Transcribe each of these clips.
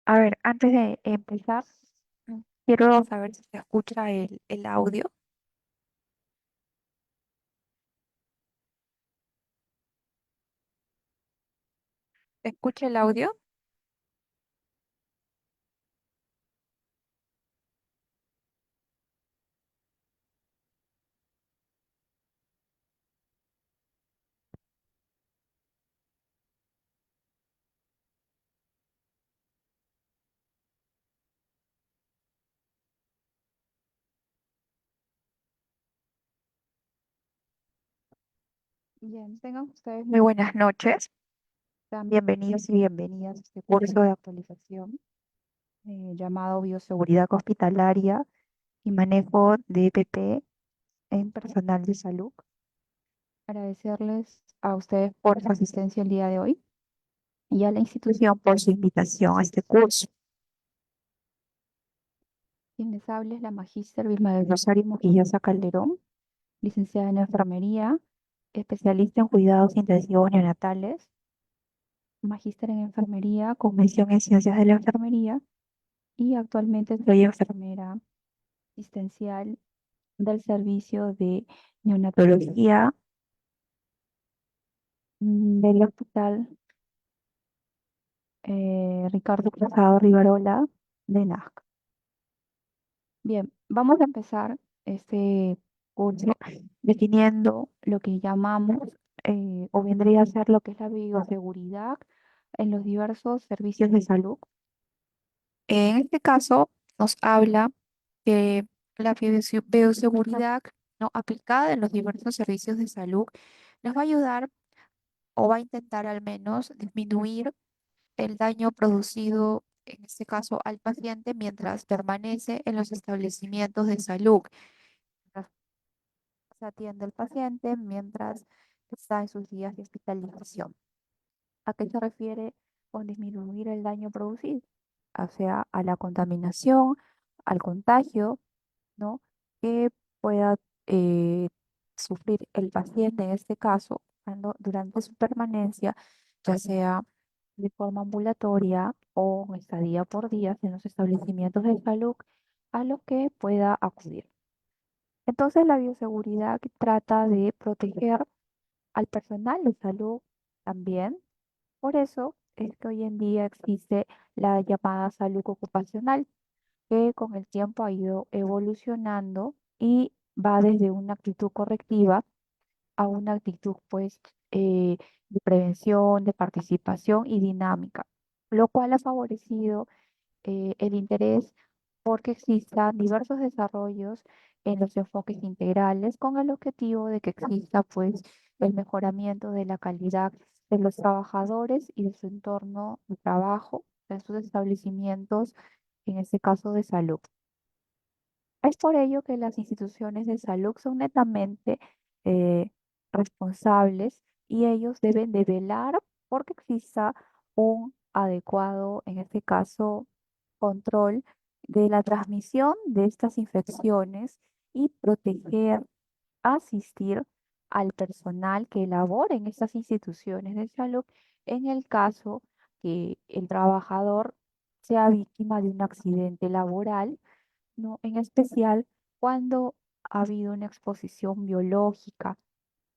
A ver, antes de empezar, quiero saber si se escucha el audio. ¿Se escucha el audio? Bien, tengan ustedes muy buenas noches. Sean bienvenidos y bienvenidas a este curso de actualización llamado Bioseguridad Hospitalaria y Manejo de EPP en Personal de Salud. Agradecerles a ustedes por su asistencia el día de hoy y a la institución por su invitación a este curso. Quien les habla es la magíster Vilma del Rosario Moquillosa Calderón, licenciada en enfermería, especialista en cuidados intensivos neonatales, magíster en enfermería con mención en ciencias de la enfermería y actualmente soy enfermera asistencial del servicio de neonatología del Hospital Ricardo Cruzado Rivarola de Nazca. Bien, vamos a empezar este curso definiendo lo que llamamos o vendría a ser lo que es la bioseguridad en los diversos servicios de salud. En este caso, nos habla que la bioseguridad no aplicada en los diversos servicios de salud nos va a ayudar o va a intentar al menos disminuir el daño producido, en este caso, al paciente mientras permanece en los establecimientos de salud. Mientras se atiende al paciente mientras está en sus días de hospitalización. ¿A qué se refiere con disminuir el daño producido? O sea, a la contaminación, al contagio, ¿no? Que pueda eh, sufrir el paciente en este caso durante su permanencia, ya sea de forma ambulatoria o estadía por días en los establecimientos de salud a los que pueda acudir. Entonces, la bioseguridad trata de proteger al personal de salud también. Por eso es que hoy en día existe la llamada salud ocupacional, que con el tiempo ha ido evolucionando y va desde una actitud correctiva a una actitud pues de prevención, de participación y dinámica, lo cual ha favorecido el interés porque existan diversos desarrollos en los enfoques integrales con el objetivo de que exista pues el mejoramiento de la calidad de los trabajadores y de su entorno de trabajo, de sus establecimientos, en este caso de salud. Es por ello que las instituciones de salud son netamente eh, responsables y ellos deben de velar porque exista un adecuado, en este caso, control de la transmisión de estas infecciones y proteger, asistir al personal que labora en estas instituciones de salud en el caso que el trabajador sea víctima de un accidente laboral, ¿no? En especial cuando ha habido una exposición biológica,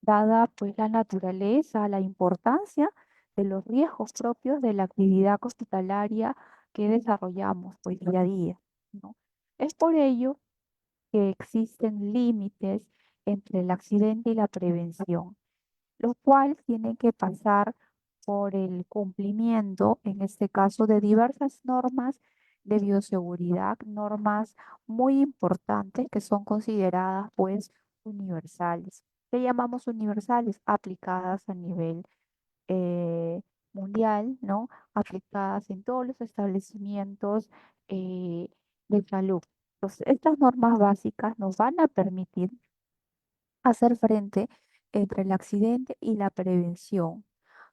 dada pues la naturaleza, la importancia de los riesgos propios de la actividad hospitalaria que desarrollamos pues día a día, ¿no? Es por ello que existen límites entre el accidente y la prevención, lo cual tiene que pasar por el cumplimiento, en este caso, de diversas normas de bioseguridad, normas muy importantes que son consideradas pues universales. ¿Qué llamamos universales? Aplicadas a nivel mundial, ¿no? Aplicadas en todos los establecimientos de salud. Entonces, estas normas básicas nos van a permitir hacer frente entre el accidente y la prevención.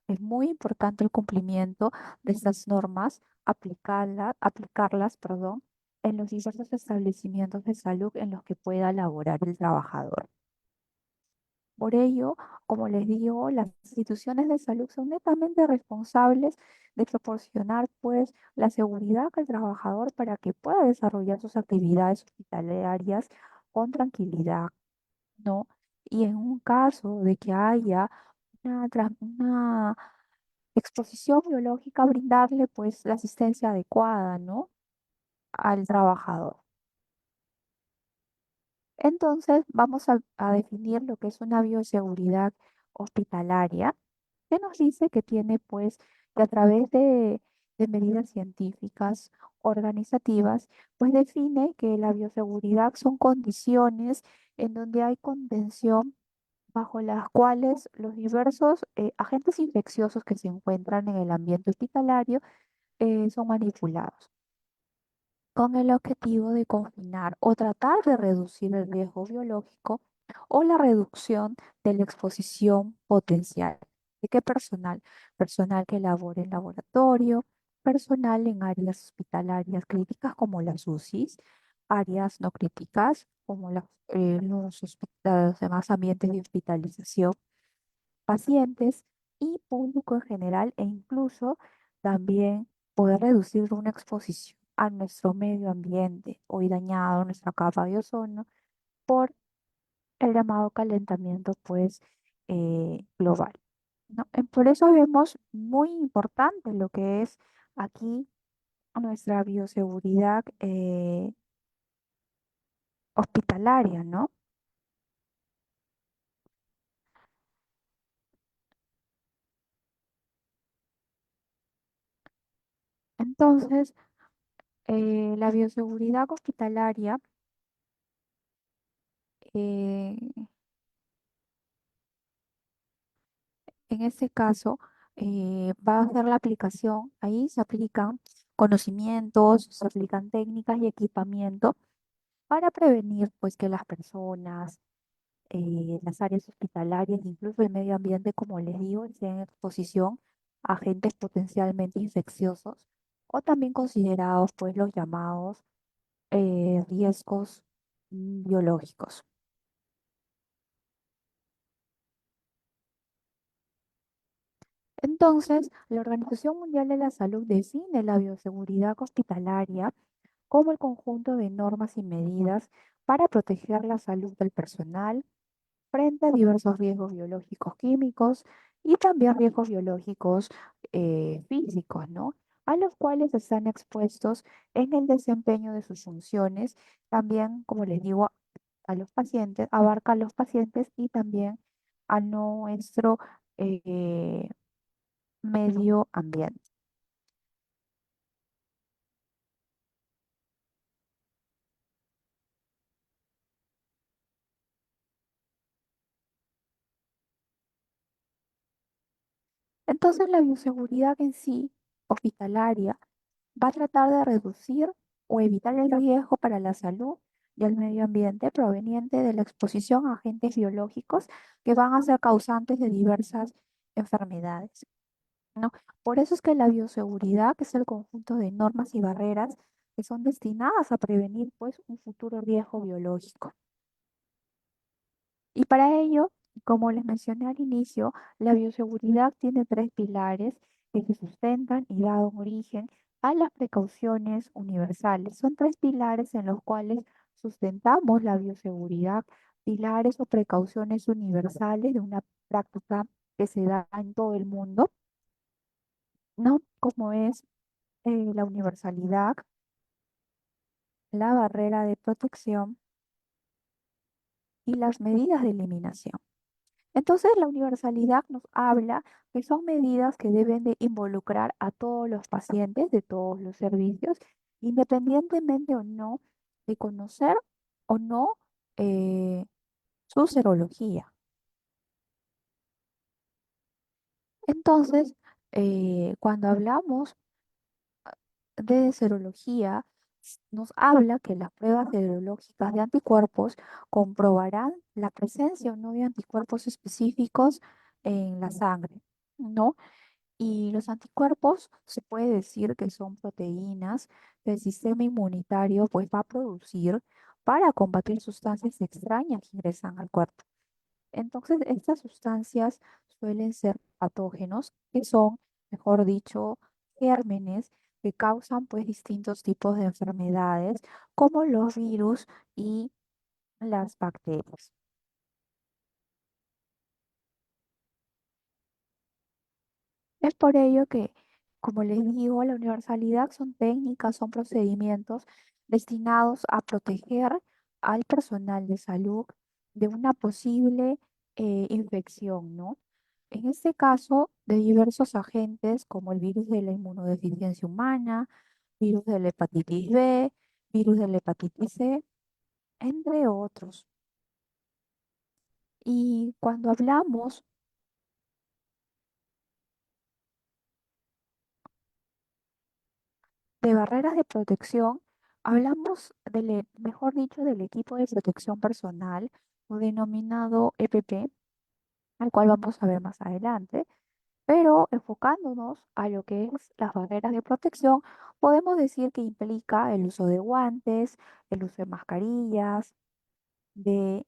Es muy importante el cumplimiento de estas normas, aplicarlas, perdón, en los diversos establecimientos de salud en los que pueda laborar el trabajador. Por ello, como les digo, las instituciones de salud son netamente responsables de proporcionar pues la seguridad al trabajador para que pueda desarrollar sus actividades hospitalarias con tranquilidad, ¿no? Y en un caso de que haya una exposición biológica, brindarle pues la asistencia adecuada, ¿no? Al trabajador. Entonces, vamos a definir lo que es una bioseguridad hospitalaria, que nos dice que tiene, pues, que a través de medidas científicas, organizativas, pues define que la bioseguridad son condiciones en donde hay contención bajo las cuales los diversos agentes infecciosos que se encuentran en el ambiente hospitalario son manipulados con el objetivo de confinar o tratar de reducir el riesgo biológico o la reducción de la exposición potencial. ¿De qué personal? Personal que labore en laboratorio, personal en áreas hospitalarias críticas como las UCIs, áreas no críticas como los demás ambientes de hospitalización, pacientes y público en general, e incluso también poder reducir una exposición a nuestro medio ambiente, hoy dañado, nuestra capa de ozono, por el llamado calentamiento pues global, ¿no? Por eso vemos muy importante lo que es aquí nuestra bioseguridad hospitalaria, ¿no? Entonces, la bioseguridad hospitalaria eh, en este caso, va a ser la aplicación. Ahí se aplican conocimientos, se aplican técnicas y equipamiento para prevenir, pues, que las personas, las áreas hospitalarias, incluso el medio ambiente, como les digo, estén en exposición a agentes potencialmente infecciosos o también considerados, pues, los llamados riesgos biológicos. Entonces, la Organización Mundial de la Salud define la bioseguridad hospitalaria como el conjunto de normas y medidas para proteger la salud del personal frente a diversos riesgos biológicos químicos y también riesgos biológicos físicos, ¿no? A los cuales están expuestos en el desempeño de sus funciones, también, como les digo, a los pacientes, abarca a los pacientes y también a nuestro eh, medio ambiente. Entonces, la bioseguridad en sí, hospitalaria, va a tratar de reducir o evitar el riesgo para la salud y el medio ambiente proveniente de la exposición a agentes biológicos que van a ser causantes de diversas enfermedades, ¿no? Por eso es que la bioseguridad es el conjunto de normas y barreras que son destinadas a prevenir, pues, un futuro riesgo biológico. Y para ello, como les mencioné al inicio, la bioseguridad tiene tres pilares que se sustentan y dan origen a las precauciones universales. Son tres pilares en los cuales sustentamos la bioseguridad, pilares o precauciones universales de una práctica que se da en todo el mundo, ¿no? Como es la universalidad, la barrera de protección y las medidas de eliminación. Entonces, la universalidad nos habla que son medidas que deben de involucrar a todos los pacientes de todos los servicios, independientemente o no de conocer o no eh, su serología. Entonces, cuando hablamos de serología, nos habla que las pruebas serológicas de anticuerpos comprobarán la presencia o no de anticuerpos específicos en la sangre, ¿no? Y los anticuerpos se puede decir que son proteínas que el sistema inmunitario pues va a producir para combatir sustancias extrañas que ingresan al cuerpo. Entonces, estas sustancias suelen ser patógenos, que son, mejor dicho, gérmenes que causan pues distintos tipos de enfermedades, como los virus y las bacterias. Es por ello que, como les digo, la universalidad son técnicas, son procedimientos destinados a proteger al personal de salud de una posible infección, ¿no? En este caso, de diversos agentes como el virus de la inmunodeficiencia humana, virus de la hepatitis B, virus de la hepatitis C, entre otros. Y cuando hablamos de barreras de protección, hablamos mejor dicho, del equipo de protección personal o denominado EPP, al cual vamos a ver más adelante, pero enfocándonos a lo que es las barreras de protección, podemos decir que implica el uso de guantes, el uso de mascarillas, de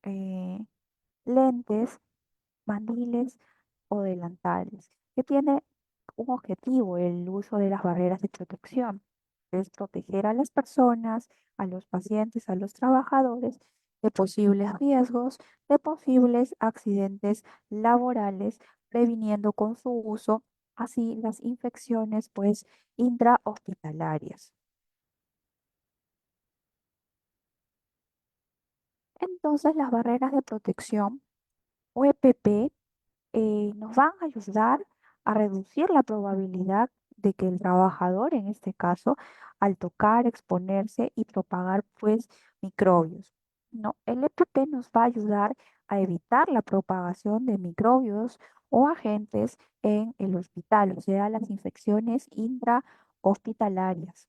eh, lentes, mandiles o delantales, que tiene un objetivo el uso de las barreras de protección, que es proteger a las personas, a los pacientes, a los trabajadores de posibles riesgos, de posibles accidentes laborales, previniendo con su uso así las infecciones pues intrahospitalarias. Entonces las barreras de protección o EPP nos van a ayudar a reducir la probabilidad de que el trabajador, en este caso, al tocar, exponerse y propagar pues microbios. No, el EPP nos va a ayudar a evitar la propagación de microbios o agentes en el hospital, o sea, las infecciones intrahospitalarias.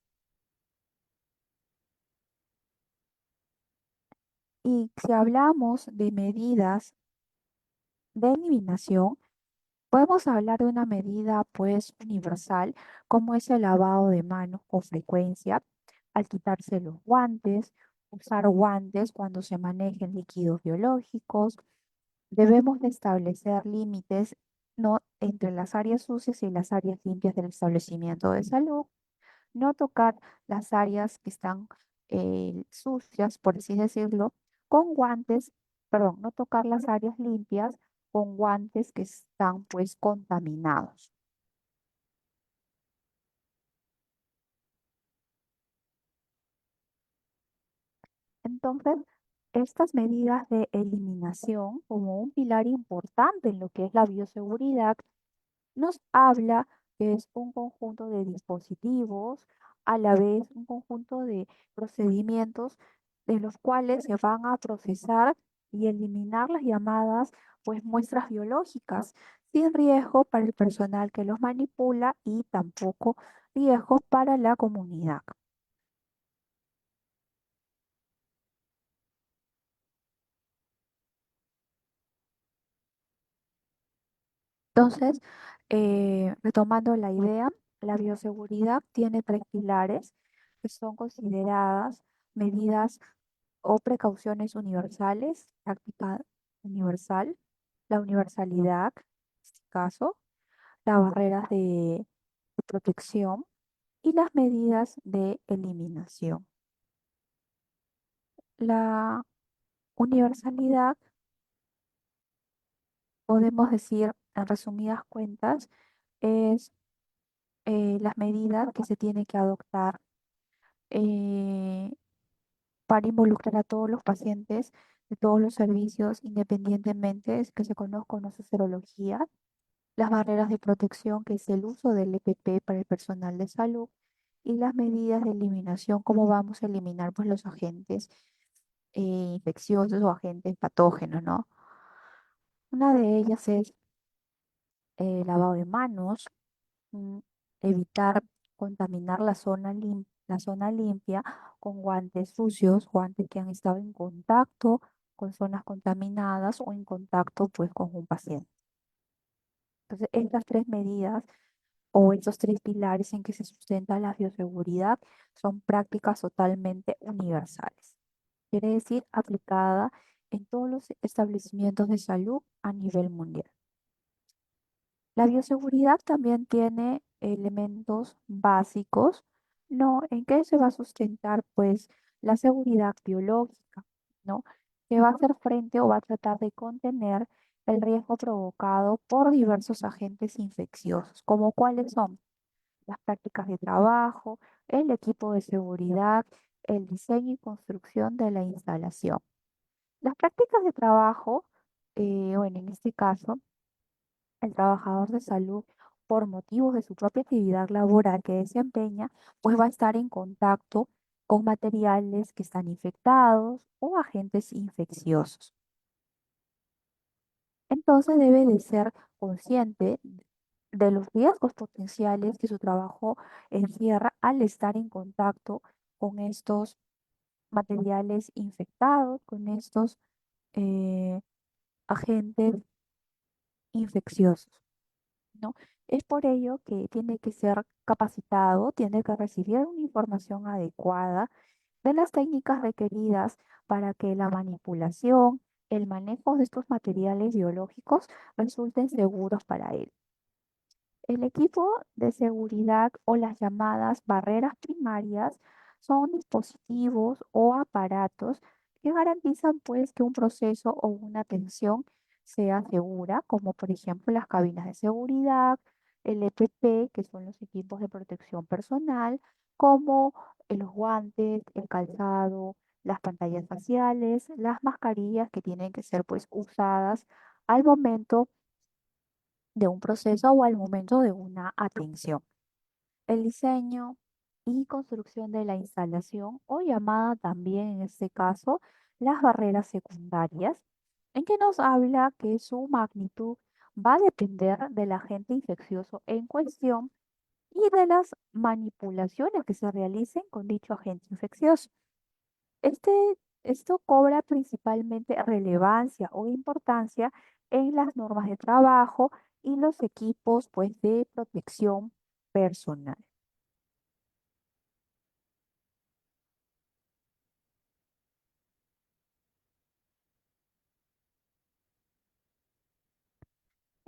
Y si hablamos de medidas de eliminación, podemos hablar de una medida pues universal como es el lavado de manos con frecuencia, al quitarse los guantes, usar guantes cuando se manejen líquidos biológicos. Debemos de establecer límites no entre las áreas sucias y las áreas limpias del establecimiento de salud, no tocar las áreas que están sucias, por así decirlo, con guantes, perdón, no tocar las áreas limpias con guantes que están pues contaminados. Entonces, estas medidas de eliminación, como un pilar importante en lo que es la bioseguridad, nos habla que es un conjunto de dispositivos, a la vez un conjunto de procedimientos de los cuales se van a procesar y eliminar las llamadas pues muestras biológicas sin riesgo para el personal que los manipula y tampoco riesgo para la comunidad. Entonces, retomando la idea, la bioseguridad tiene tres pilares que son consideradas medidas o precauciones universales, práctica universal, la universalidad, en este caso, las barreras de protección y las medidas de eliminación. La universalidad, podemos decir, en resumidas cuentas, es las medidas que se tienen que adoptar eh, para involucrar a todos los pacientes de todos los servicios, independientemente de que se conozca o no su serología, las barreras de protección, que es el uso del EPP para el personal de salud, y las medidas de eliminación, cómo vamos a eliminar pues, los agentes infecciosos o agentes patógenos, ¿no? Una de ellas es lavado de manos, mm, evitar contaminar la zona limpia con guantes sucios, guantes que han estado en contacto con zonas contaminadas o en contacto pues con un paciente. Entonces, estas tres medidas o estos tres pilares en que se sustenta la bioseguridad son prácticas totalmente universales. Quiere decir aplicada en todos los establecimientos de salud a nivel mundial. La bioseguridad también tiene elementos básicos, ¿no? ¿En qué se va a sustentar, pues, la seguridad biológica, ¿no? Que va a hacer frente o va a tratar de contener el riesgo provocado por diversos agentes infecciosos, como cuáles son las prácticas de trabajo, el equipo de seguridad, el diseño y construcción de la instalación. Las prácticas de trabajo, bueno, en este caso, el trabajador de salud, por motivos de su propia actividad laboral que desempeña, pues va a estar en contacto con materiales que están infectados o agentes infecciosos. Entonces debe de ser consciente de los riesgos potenciales que su trabajo encierra al estar en contacto con estos materiales infectados, con estos eh, agentes infecciosos, ¿no? Es por ello que tiene que ser capacitado, tiene que recibir una información adecuada de las técnicas requeridas para que la manipulación, el manejo de estos materiales biológicos resulten seguros para él. El equipo de seguridad o las llamadas barreras primarias son dispositivos o aparatos que garantizan pues que un proceso o una atención sea segura, como por ejemplo las cabinas de seguridad, el EPP, que son los equipos de protección personal, como los guantes, el calzado, las pantallas faciales, las mascarillas que tienen que ser pues usadas al momento de un proceso o al momento de una atención. El diseño y construcción de la instalación, o llamada también en este caso las barreras secundarias, en que nos habla que su magnitud va a depender del agente infeccioso en cuestión y de las manipulaciones que se realicen con dicho agente infeccioso. Este, esto cobra principalmente relevancia o importancia en las normas de trabajo y los equipos pues, de protección personal.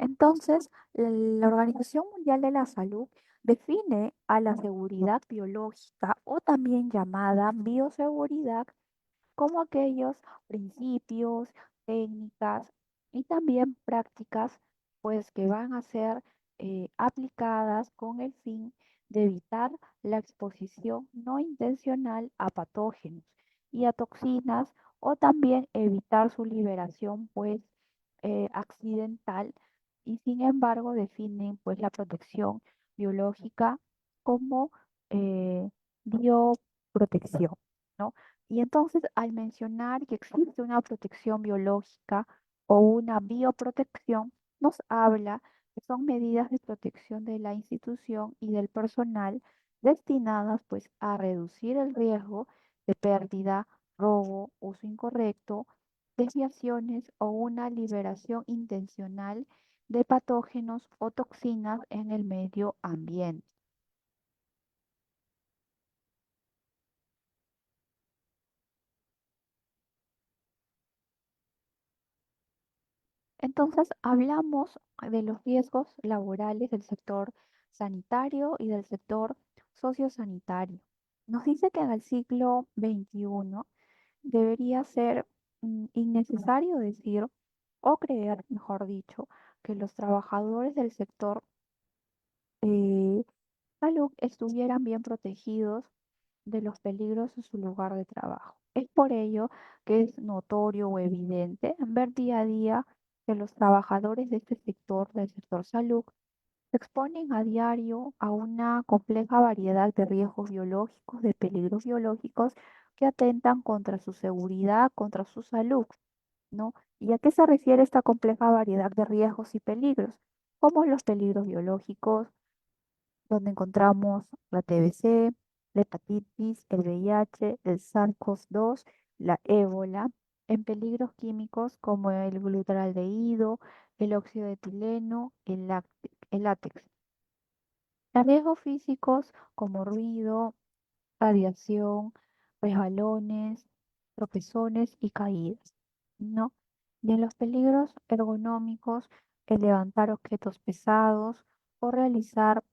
Entonces, la Organización Mundial de la Salud define a la seguridad biológica o también llamada bioseguridad como aquellos principios, técnicas y también prácticas, pues que van a ser aplicadas con el fin de evitar la exposición no intencional a patógenos y a toxinas o también evitar su liberación, pues accidental y sin embargo definen pues la protección biológica como eh, bioprotección, ¿no? Y entonces, al mencionar que existe una protección biológica o una bioprotección, nos habla que son medidas de protección de la institución y del personal destinadas pues a reducir el riesgo de pérdida, robo, uso incorrecto, desviaciones o una liberación intencional de patógenos o toxinas en el medio ambiente. Entonces, hablamos de los riesgos laborales del sector sanitario y del sector sociosanitario. Nos dice que en el siglo XXI debería ser innecesario decir o creer, mejor dicho, que los trabajadores del sector eh, salud estuvieran bien protegidos de los peligros en su lugar de trabajo. Es por ello que es notorio o evidente ver día a día que los trabajadores de este sector, del sector salud, se exponen a diario a una compleja variedad de riesgos biológicos, de peligros biológicos que atentan contra su seguridad, contra su salud, ¿no? ¿Y a qué se refiere esta compleja variedad de riesgos y peligros? Como los peligros biológicos, donde encontramos la TBC, la hepatitis, el VIH, el SARS-CoV-2, la ébola, en peligros químicos como el glutaraldehído, el óxido de etileno, el látex. En riesgos físicos como ruido, radiación, resbalones, tropezones y caídas. ¿no? Y en los peligros ergonómicos, el levantar objetos pesados o realizar, en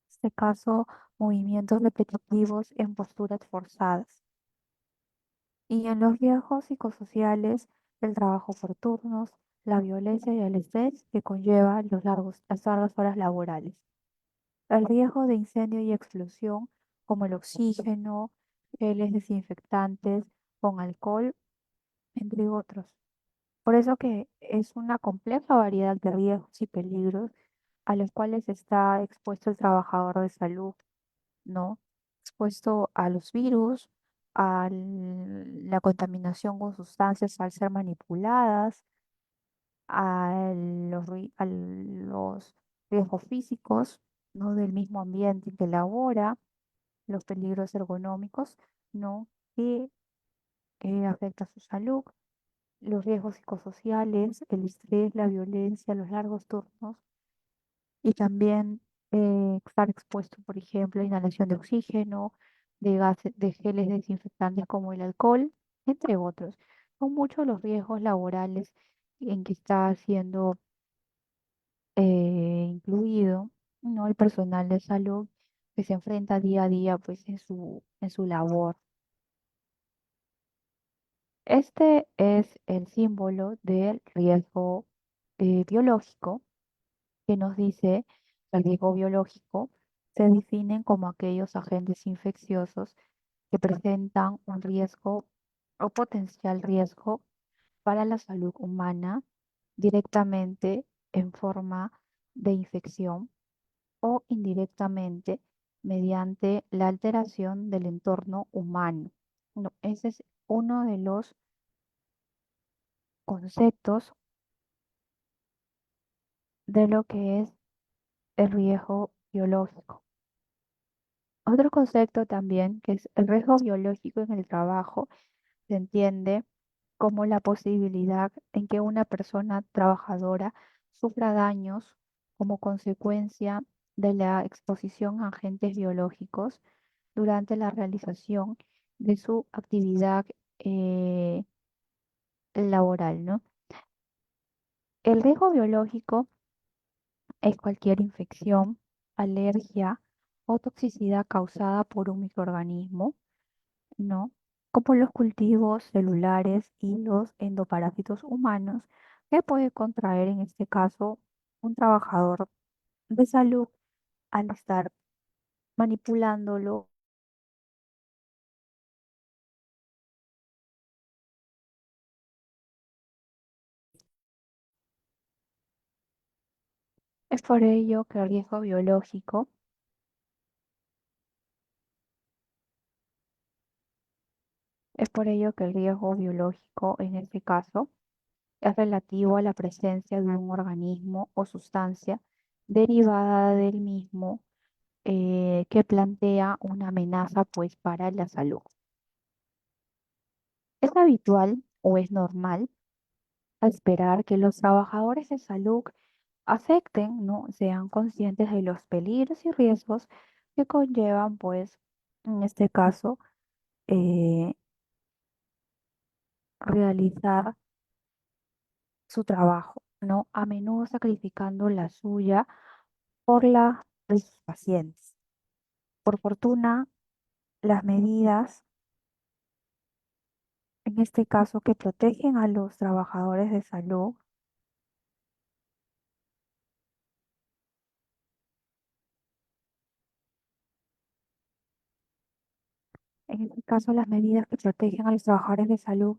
este caso, movimientos repetitivos en posturas forzadas. Y en los riesgos psicosociales, el trabajo por turnos, la violencia y el estrés que conlleva las largas horas laborales. El riesgo de incendio y explosión, como el oxígeno, geles desinfectantes con alcohol, entre otros. Por eso que es una compleja variedad de riesgos y peligros a los cuales está expuesto el trabajador de salud, ¿no? Expuesto a los virus, a la contaminación con sustancias al ser manipuladas, a los riesgos físicos, ¿no? Del mismo ambiente en que labora, los peligros ergonómicos, ¿no? Que afecta a su salud, los riesgos psicosociales, el estrés, la violencia, los largos turnos y también estar expuesto, por ejemplo, a inhalación de oxígeno, de gases, de geles desinfectantes como el alcohol, entre otros. Son muchos los riesgos laborales en que está siendo incluido, ¿no? El personal de salud que se enfrenta día a día, pues, en su labor. Este es el símbolo del riesgo biológico que nos dice que el riesgo biológico se definen como aquellos agentes infecciosos que presentan un riesgo o potencial riesgo para la salud humana directamente en forma de infección o indirectamente mediante la alteración del entorno humano. No, ese es uno de los conceptos de lo que es el riesgo biológico. Otro concepto también, que es el riesgo biológico en el trabajo, se entiende como la posibilidad en que una persona trabajadora sufra daños como consecuencia de la exposición a agentes biológicos durante la realización de su actividad eh, laboral, ¿no? El riesgo biológico es cualquier infección, alergia o toxicidad causada por un microorganismo, ¿no? Como los cultivos celulares y los endoparásitos humanos que puede contraer en este caso un trabajador de salud al estar manipulándolo. Es por ello que el riesgo biológico, es por ello que el riesgo biológico en este caso es relativo a la presencia de un organismo o sustancia derivada del mismo que plantea una amenaza pues para la salud. Es habitual o es normal esperar que los trabajadores de salud acepten, ¿no? Sean conscientes de los peligros y riesgos que conllevan, pues, en este caso, eh, realizar su trabajo, ¿no? A menudo sacrificando la suya por la de sus pacientes. Por fortuna, las medidas, en este caso, que protegen a los trabajadores de salud, en este caso, las medidas que protegen a los trabajadores de salud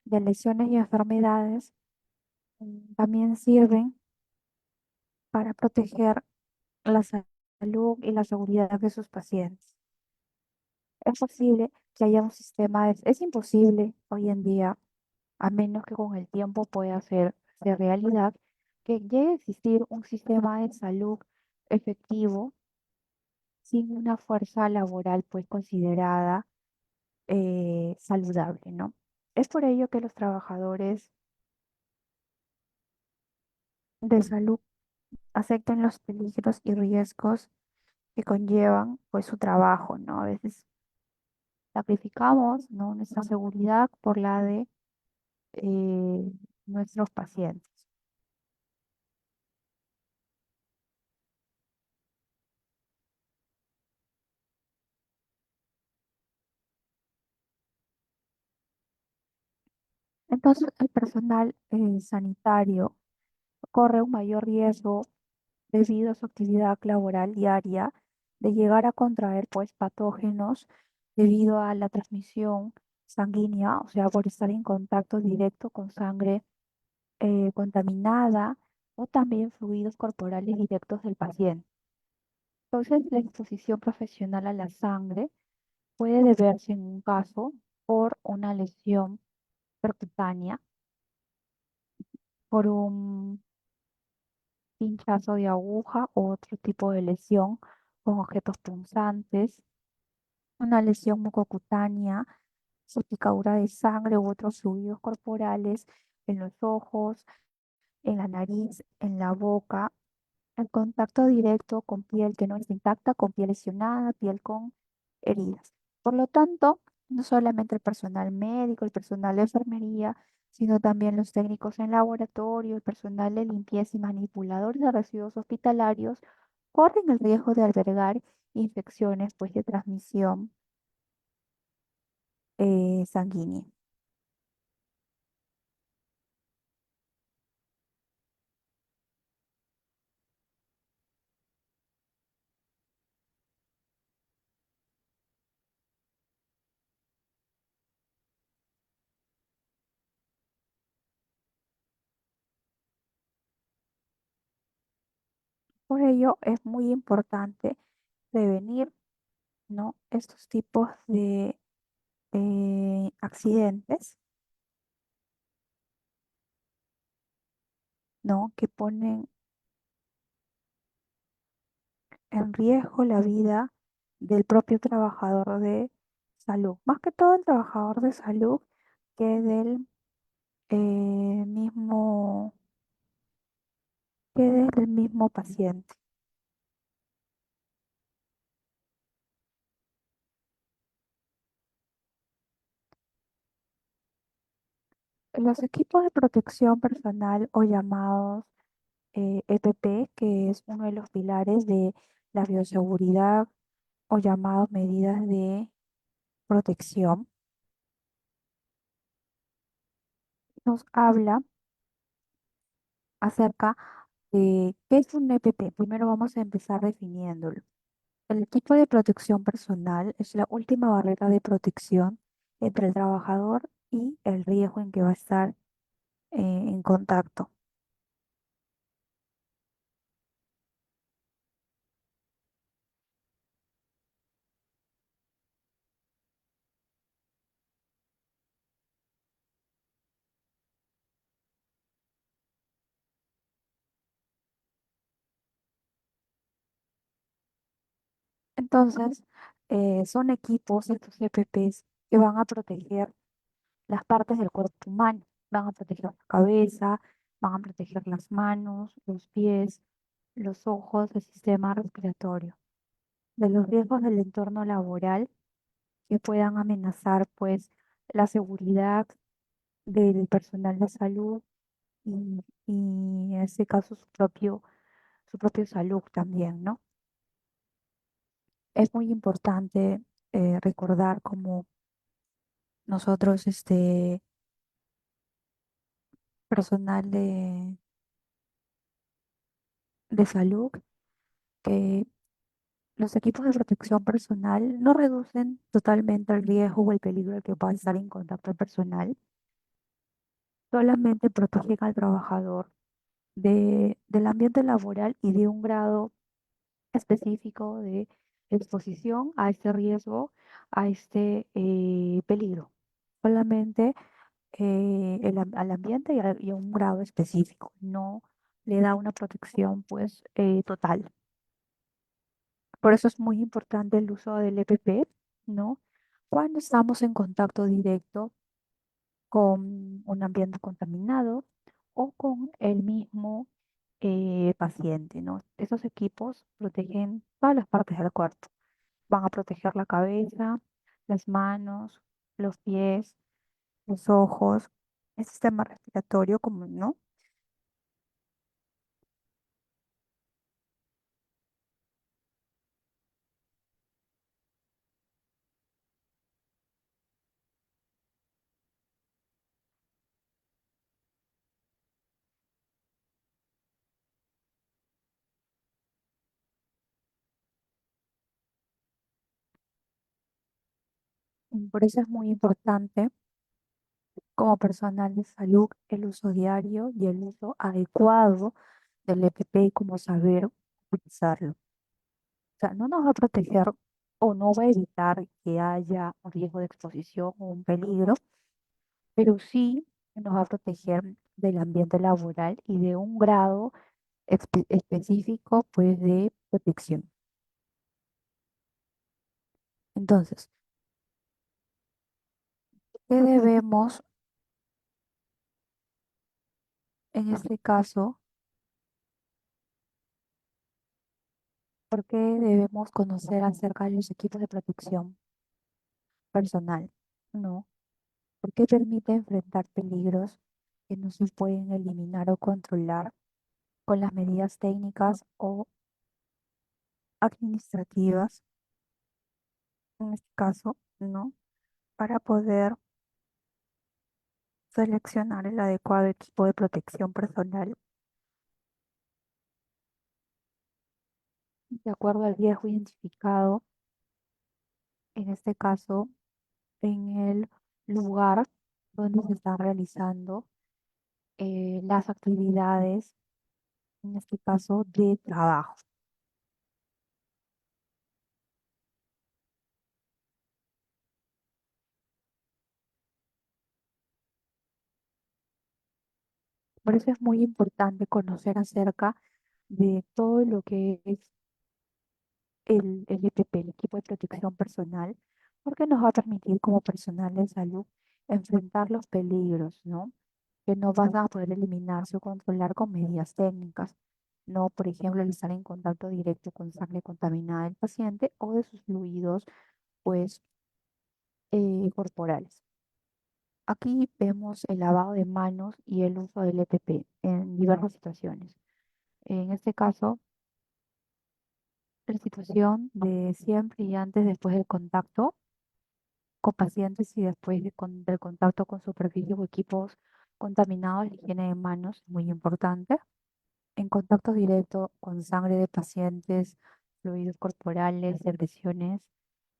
de lesiones y enfermedades también sirven para proteger la salud y la seguridad de sus pacientes. Es posible que haya un sistema, es imposible hoy en día, a menos que con el tiempo pueda ser realidad, que llegue a existir un sistema de salud efectivo sin una fuerza laboral pues considerada saludable, ¿no? Es por ello que los trabajadores de salud aceptan los peligros y riesgos que conllevan pues su trabajo, ¿no? A veces sacrificamos, ¿no? Nuestra seguridad por la de nuestros pacientes. Entonces, el personal sanitario corre un mayor riesgo debido a su actividad laboral diaria de llegar a contraer pues patógenos debido a la transmisión sanguínea, o sea, por estar en contacto directo con sangre contaminada o también fluidos corporales directos del paciente. Entonces, la exposición profesional a la sangre puede deberse en un caso por una lesión percutánea, por un pinchazo de aguja o otro tipo de lesión con objetos punzantes, una lesión mucocutánea, salpicadura de sangre u otros fluidos corporales en los ojos, en la nariz, en la boca, el contacto directo con piel que no está intacta, con piel lesionada, piel con heridas. Por lo tanto, no solamente el personal médico, el personal de enfermería, sino también los técnicos en laboratorio, el personal de limpieza y manipuladores de residuos hospitalarios corren el riesgo de albergar infecciones pues, de transmisión sanguínea. Por ello, es muy importante prevenir, ¿no? Estos tipos de accidentes, ¿no? Que ponen en riesgo la vida del propio trabajador de salud. Más que todo el trabajador de salud que del mismo, que del mismo paciente. Los equipos de protección personal o llamados EPP, que es uno de los pilares de la bioseguridad o llamados medidas de protección, nos habla acerca de qué es un EPP. Primero vamos a empezar definiéndolo. El equipo de protección personal es la última barrera de protección entre el trabajador y el riesgo en que va a estar en contacto. Entonces, son equipos, estos EPPs, que van a proteger las partes del cuerpo humano. Van a proteger la cabeza, van a proteger las manos, los pies, los ojos, el sistema respiratorio, de los riesgos del entorno laboral que puedan amenazar, pues, la seguridad del personal de salud y en este caso su propio salud también, ¿no? Es muy importante recordar como nosotros, personal de salud, que los equipos de protección personal no reducen totalmente el riesgo o el peligro de que pueda estar en contacto el personal, solamente protegen al trabajador del ambiente laboral y de un grado específico de exposición a este riesgo, a este peligro. Solamente al ambiente y a un grado específico. No le da una protección pues total. Por eso es muy importante el uso del EPP, ¿no? Cuando estamos en contacto directo con un ambiente contaminado o con el mismo paciente, ¿no? Esos equipos protegen todas las partes del cuerpo. Van a proteger la cabeza, las manos, los pies, los ojos. el sistema respiratorio, como no. Por eso es muy importante como personal de salud el uso diario y el uso adecuado del EPP, como saber utilizarlo. O sea, no nos va a proteger o no va a evitar que haya un riesgo de exposición o un peligro, pero sí nos va a proteger del ambiente laboral y de un grado específico, pues, de protección. Entonces, ¿qué debemos, en este caso, por qué debemos conocer acerca de los equipos de protección personal? No, porque permite enfrentar peligros que no se pueden eliminar o controlar con las medidas técnicas o administrativas, en este caso, ¿no? Para poder seleccionar el adecuado equipo de protección personal de acuerdo al riesgo identificado, en este caso, en el lugar donde se están realizando las actividades, en este caso, de trabajo. Por eso es muy importante conocer acerca de todo lo que es el EPP, el equipo de protección personal, porque nos va a permitir como personal de salud enfrentar los peligros, ¿no? Que no van a poder eliminarse o controlar con medidas técnicas. No, por ejemplo, el estar en contacto directo con sangre contaminada del paciente o de sus fluidos, pues, corporales. Aquí vemos el lavado de manos y el uso del EPP en diversas situaciones. En este caso, la situación de siempre y antes, después del contacto con pacientes y después del contacto con superficies o equipos contaminados, la higiene de manos es muy importante. En contacto directo con sangre de pacientes, fluidos corporales, secreciones,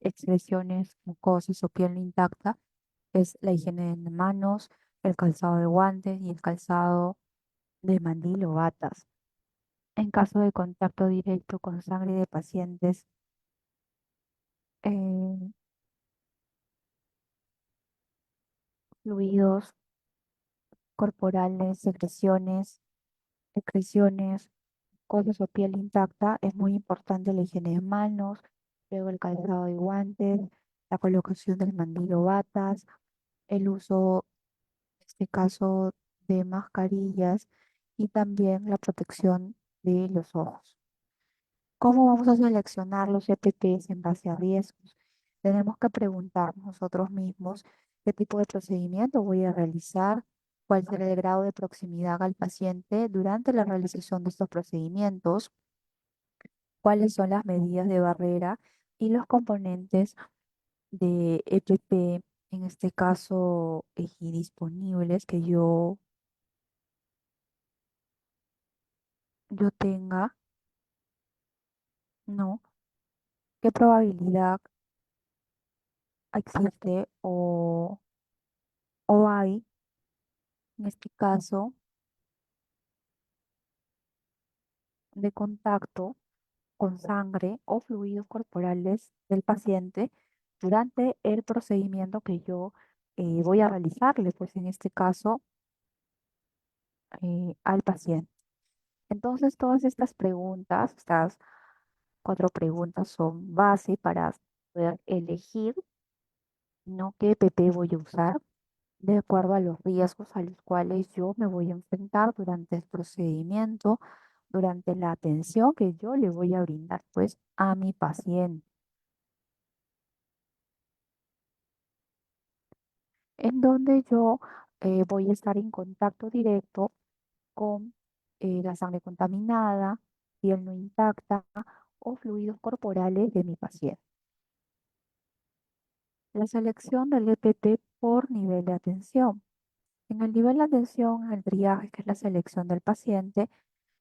excreciones, mucosas o piel intacta, es la higiene de manos, el calzado de guantes y el calzado de mandil o batas. En caso de contacto directo con sangre de pacientes, eh, fluidos corporales, secreciones, excreciones, cosas o piel intacta, es muy importante la higiene de manos, luego el calzado de guantes, la colocación del mandil o batas, el uso, en este caso, de mascarillas y también la protección de los ojos. ¿Cómo vamos a seleccionar los EPPs en base a riesgos? Tenemos que preguntarnos nosotros mismos qué tipo de procedimiento voy a realizar, cuál será el grado de proximidad al paciente durante la realización de estos procedimientos, cuáles son las medidas de barrera y los componentes de EPP, en este caso, disponibles que yo tenga, ¿no? ¿Qué probabilidad existe o hay, en este caso, de contacto con sangre o fluidos corporales del paciente durante el procedimiento que yo voy a realizarle, pues en este caso, al paciente? Entonces, todas estas preguntas, estas 4 preguntas son base para poder elegir, ¿no?, qué EPP voy a usar de acuerdo a los riesgos a los cuales yo me voy a enfrentar durante el procedimiento, durante la atención que yo le voy a brindar, pues, a mi paciente. En donde yo voy a estar en contacto directo con la sangre contaminada, piel no intacta o fluidos corporales de mi paciente. La selección del EPP por nivel de atención. En el nivel de atención, el triaje, que es la selección del paciente,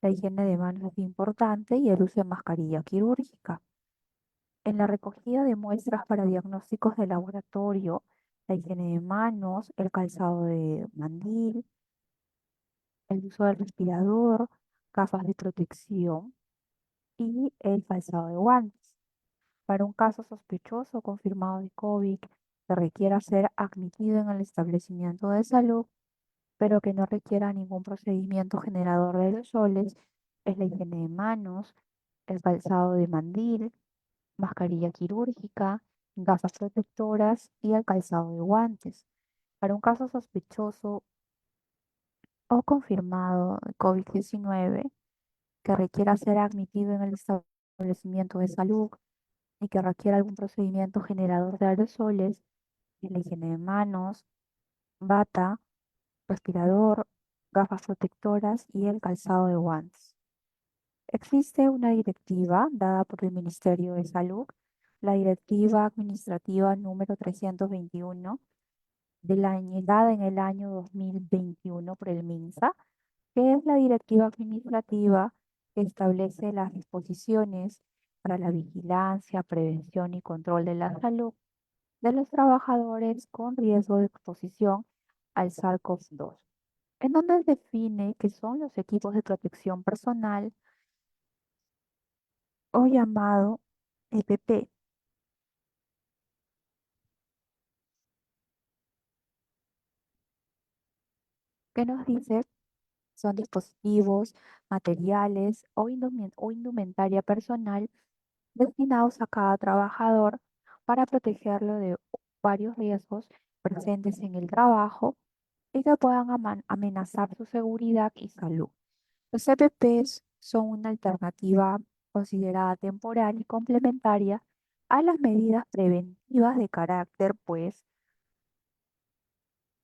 la higiene de manos es importante y el uso de mascarilla quirúrgica. En la recogida de muestras para diagnósticos de laboratorio, la higiene de manos, el calzado de mandil, el uso del respirador, gafas de protección y el calzado de guantes. Para un caso sospechoso o confirmado de COVID que requiera ser admitido en el establecimiento de salud, pero que no requiera ningún procedimiento generador de aerosoles, es la higiene de manos, el calzado de mandil, mascarilla quirúrgica, gafas protectoras y el calzado de guantes. Para un caso sospechoso o confirmado de COVID-19 que requiera ser admitido en el establecimiento de salud y que requiera algún procedimiento generador de aerosoles, es la higiene de manos, bata, respirador, gafas protectoras y el calzado de guantes. Existe una directiva dada por el Ministerio de Salud, la Directiva Administrativa número 321 del año, dada en el año 2021 por el MINSA, que es la directiva administrativa que establece las disposiciones para la vigilancia, prevención y control de la salud de los trabajadores con riesgo de exposición al SARS-CoV-2, en donde define qué son los equipos de protección personal o llamado EPP, que nos dice son dispositivos, materiales o indumentaria personal destinados a cada trabajador para protegerlo de varios riesgos presentes en el trabajo y que puedan amenazar su seguridad y salud. Los EPPs son una alternativa considerada temporal y complementaria a las medidas preventivas de carácter, pues,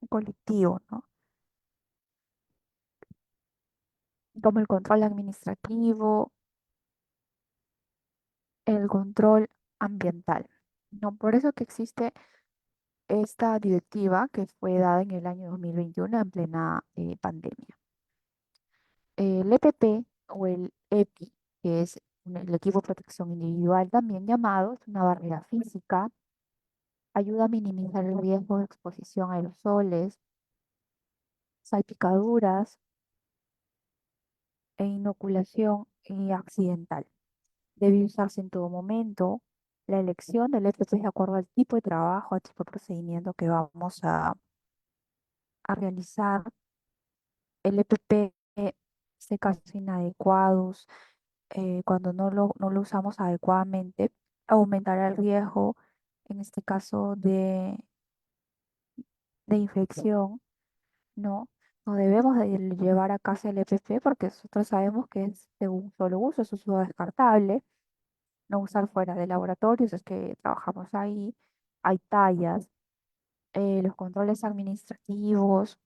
colectivo, ¿no? Como el control administrativo, el control ambiental. No, por eso que existe esta directiva que fue dada en el año 2021 en plena pandemia. El EPP o el EPI, que es el equipo de protección individual también llamado, es una barrera física, ayuda a minimizar el riesgo de exposición a aerosoles, salpicaduras e inoculación accidental. Debe usarse en todo momento. La elección del EPP es de acuerdo al tipo de trabajo, al tipo de procedimiento que vamos a realizar. El EPP, en este caso, inadecuados, cuando no lo usamos adecuadamente, aumentará el riesgo, en este caso, de infección, ¿no? No debemos de llevar a casa el EPP porque nosotros sabemos que es de un solo uso, es uso descartable, no usar fuera de laboratorios, es que trabajamos ahí, hay tallas, los controles administrativos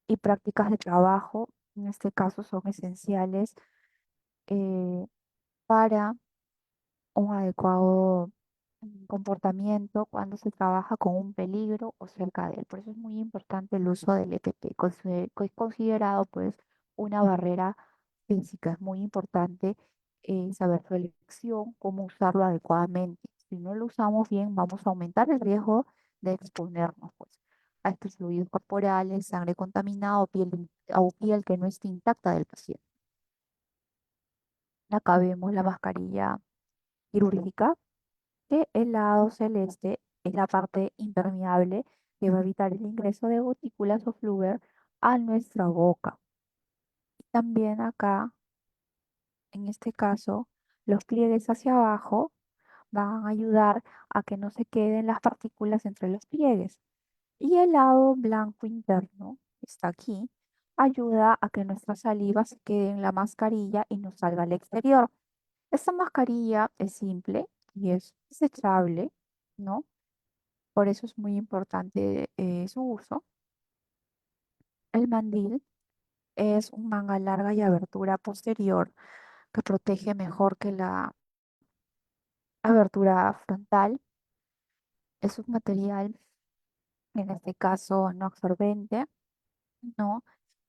y prácticas de trabajo, en este caso, son esenciales eh, para un adecuado comportamiento cuando se trabaja con un peligro o cerca de él. Por eso es muy importante el uso del EPP, que es considerado pues una barrera física. Es muy importante saber su elección, cómo usarlo adecuadamente. Si no lo usamos bien, vamos a aumentar el riesgo de exponernos pues, a estos fluidos corporales, sangre contaminada o piel que no esté intacta del paciente. Acá vemos la mascarilla quirúrgica, que el lado celeste es la parte impermeable que va a evitar el ingreso de gotículas o flúor a nuestra boca. Y también acá, en este caso, los pliegues hacia abajo van a ayudar a que no se queden las partículas entre los pliegues. Y el lado blanco interno, que está aquí, ayuda a que nuestra saliva se quede en la mascarilla y no salga al exterior. Esta mascarilla es simple y es desechable, ¿no? Por eso es muy importante su uso. El mandil es un manga larga y abertura posterior que protege mejor que la abertura frontal. Es un material, en este caso, no absorbente, no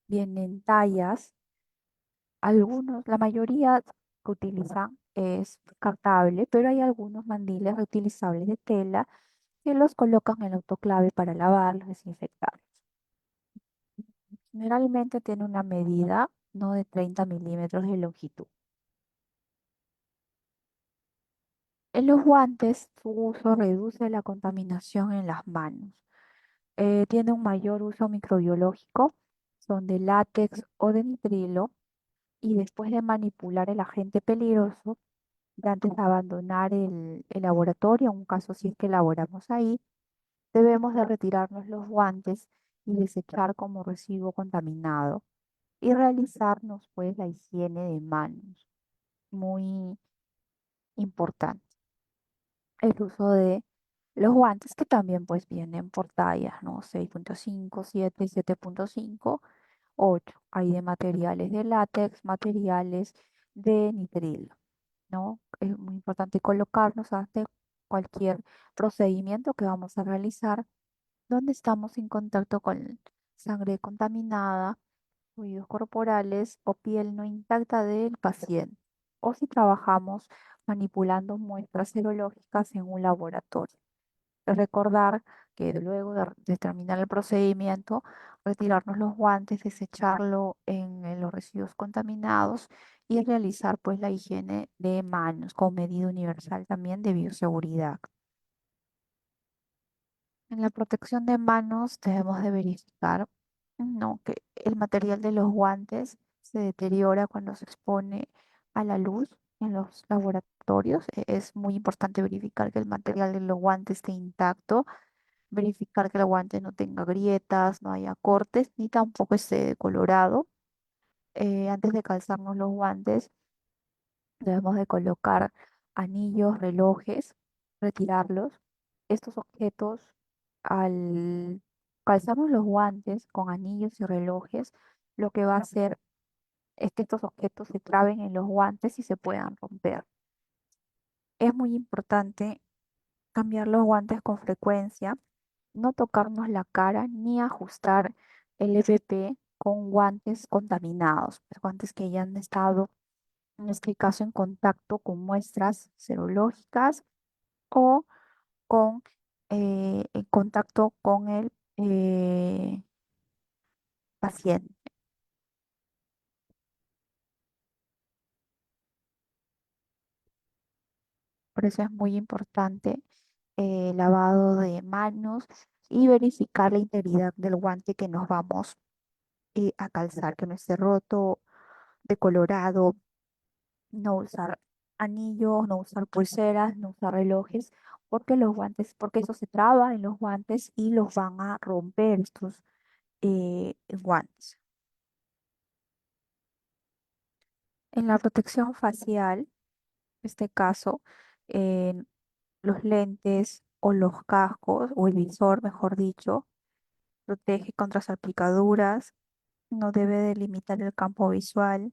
viene en tallas. Algunos, la mayoría que utilizan es descartable, pero hay algunos mandiles reutilizables de tela que los colocan en el autoclave para lavarlos, desinfectarlos. Generalmente tiene una medida no de 30 milímetros de longitud. En los guantes, su uso reduce la contaminación en las manos. Tiene un mayor uso microbiológico, son de látex o de nitrilo, y después de manipular el agente peligroso, de antes de abandonar el laboratorio, en un caso si es que elaboramos ahí, debemos de retirarnos los guantes y desechar como residuo contaminado y realizarnos pues la higiene de manos, muy importante. El uso de los guantes que también pues vienen por tallas, ¿no? 6.5, 7, 7.5, 8. Hay de materiales de látex, materiales de nitrilo, ¿no? Es muy importante colocarnos ante cualquier procedimiento que vamos a realizar donde estamos en contacto con sangre contaminada, fluidos corporales o piel no intacta del paciente, o si trabajamos manipulando muestras serológicas en un laboratorio. Recordar que luego de terminar el procedimiento, retirarnos los guantes, desecharlo en los residuos contaminados y realizar pues la higiene de manos con medida universal también de bioseguridad. En la protección de manos debemos de verificar, no, que el material de los guantes se deteriora cuando se expone a la luz en los laboratorios. Es muy importante verificar que el material de los guantes esté intacto, verificar que el guante no tenga grietas, no haya cortes, ni tampoco esté decolorado. Antes de calzarnos los guantes, debemos de colocar anillos, relojes, retirarlos. Estos objetos, al calzarnos los guantes con anillos y relojes, lo que va a hacer es que estos objetos se traben en los guantes y se puedan romper. Es muy importante cambiar los guantes con frecuencia, no tocarnos la cara ni ajustar el EPP con guantes contaminados, pues, guantes que ya han estado, en este caso, en contacto con muestras serológicas o con en contacto con el paciente. Por eso es muy importante el lavado de manos y verificar la integridad del guante que nos vamos a calzar, que no esté roto, decolorado, no usar anillos, no usar pulseras, no usar relojes, porque los guantes, porque eso se traba en los guantes y los van a romper estos guantes. En la protección facial, en este caso, en los lentes o los cascos o el visor, mejor dicho, protege contra salpicaduras, no debe delimitar el campo visual,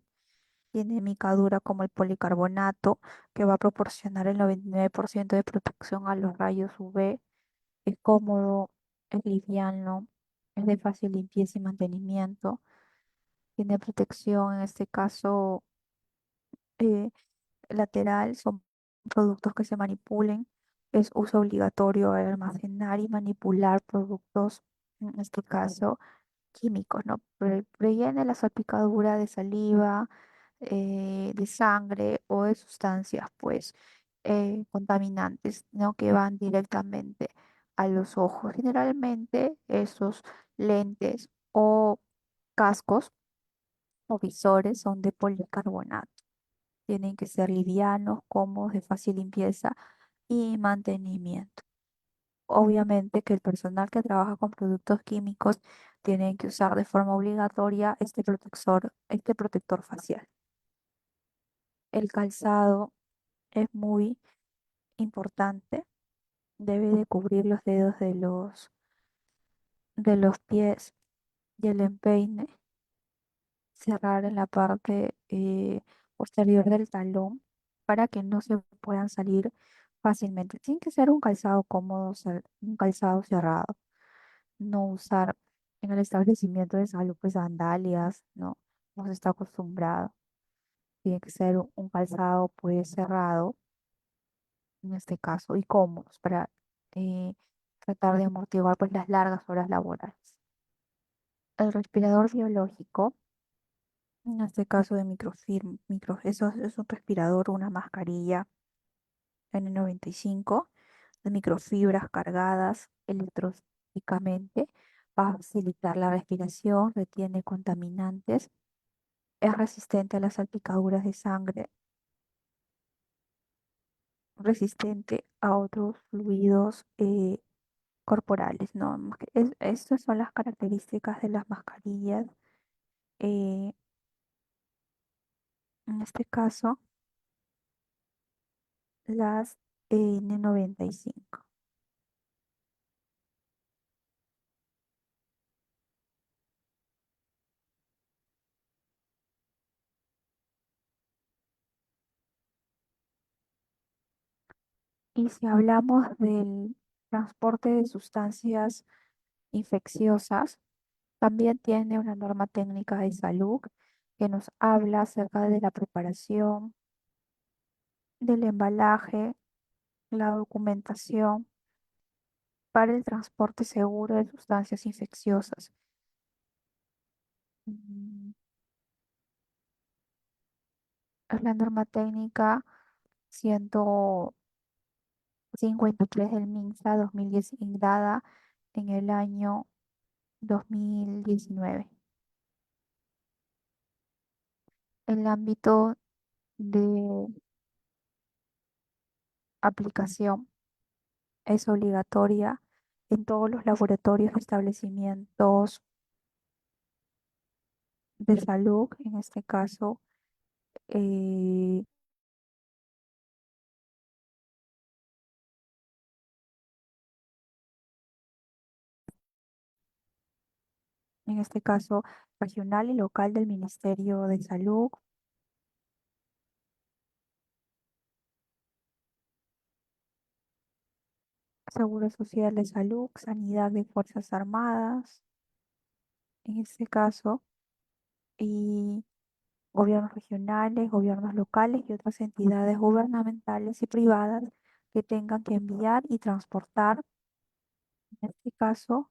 tiene micadura como el policarbonato, que va a proporcionar el 99% de protección a los rayos UV. Es cómodo, es liviano, es de fácil limpieza y mantenimiento. Tiene protección, en este caso, eh, lateral, son productos que se manipulen. Es uso obligatorio al almacenar y manipular productos, en este caso, químicos, ¿no? Previene la salpicadura de saliva, de sangre o de sustancias, pues, contaminantes, ¿no? Que van directamente a los ojos. Generalmente esos lentes o cascos o visores son de policarbonato. Tienen que ser livianos, cómodos, de fácil limpieza y mantenimiento. Obviamente que el personal que trabaja con productos químicos tiene que usar de forma obligatoria este protector facial. El calzado es muy importante. Debe de cubrir los dedos de los pies y el empeine, cerrar en la parte posterior del talón para que no se puedan salir fácilmente. Tiene que ser un calzado cómodo, un calzado cerrado. No usar en el establecimiento de salud pues sandalias, no, no se está acostumbrado. Tiene que ser un calzado pues cerrado, en este caso, y cómodos para eh, tratar de amortiguar pues las largas horas laborales. El respirador biológico, en este caso de eso es un respirador, una mascarilla N95 de microfibras cargadas electrónicamente, va a facilitar la respiración, retiene contaminantes, es resistente a las salpicaduras de sangre, resistente a otros fluidos corporales, ¿no? Estas son las características de las mascarillas. eh, en este caso, las N95. Y si hablamos del transporte de sustancias infecciosas, también tiene una norma técnica de salud que nos habla acerca de la preparación, del embalaje, la documentación para el transporte seguro de sustancias infecciosas. Mm, Es la norma técnica 153 del MINSA 2010, dada en el año 2019. El ámbito de aplicación es obligatoria en todos los laboratorios, establecimientos de salud, en este caso, eh, en este caso regional y local del Ministerio de Salud, Seguro Social de Salud, Sanidad de Fuerzas Armadas, en este caso, y gobiernos regionales, gobiernos locales y otras entidades gubernamentales y privadas que tengan que enviar y transportar, en este caso,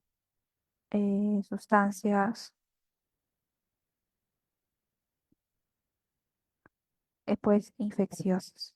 sustancias pues infecciosas.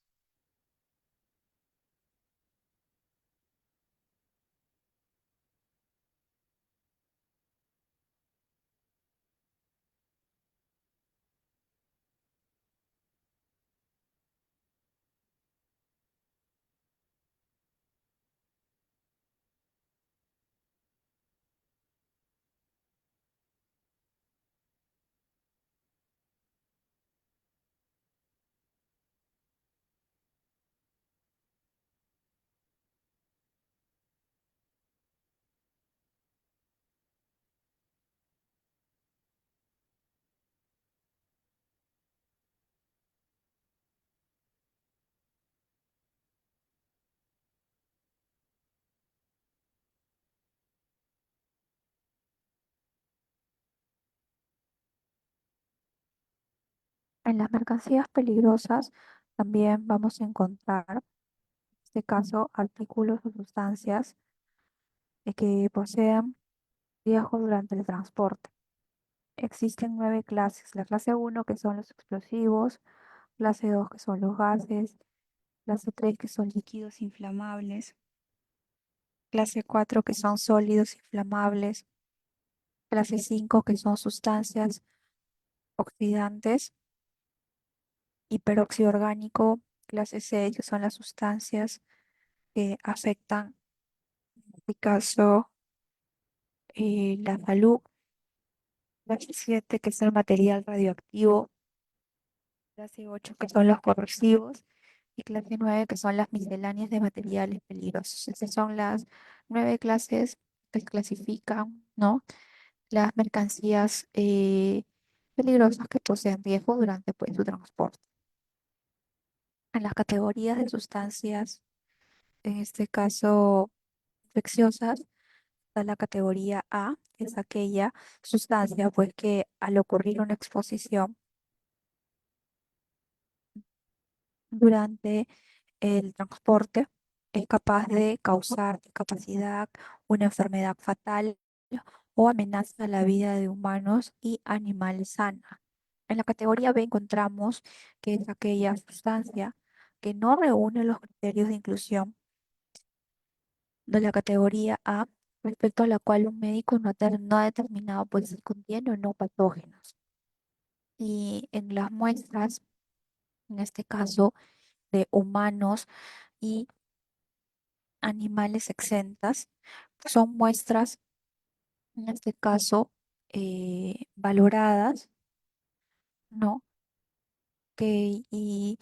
En las mercancías peligrosas también vamos a encontrar, en este caso, artículos o sustancias que poseen riesgo durante el transporte. Existen 9 clases. La clase uno que son los explosivos, clase 2 que son los gases, clase 3 que son líquidos inflamables, clase 4 que son sólidos inflamables, clase 5 que son sustancias oxidantes y peróxido orgánico, clase 6 que son las sustancias que afectan, en este caso, la salud, clase 7 que es el material radioactivo, clase 8 que son los corrosivos y clase 9 que son las misceláneas de materiales peligrosos. Esas son las 9 clases que se clasifican, ¿no? las mercancías peligrosas que poseen riesgo durante pues, su transporte. En las categorías de sustancias, en este caso infecciosas, está la categoría A, que es aquella sustancia pues que al ocurrir una exposición durante el transporte es capaz de causar discapacidad, una enfermedad fatal o amenaza la vida de humanos y animales sanos. En la categoría B encontramos que es aquella sustancia que no reúne los criterios de inclusión de la categoría A, respecto a la cual un médico no ha determinado pues si contiene o no patógenos. Y en las muestras, en este caso de humanos y animales exentas, son muestras, en este caso, valoradas, ¿no? Y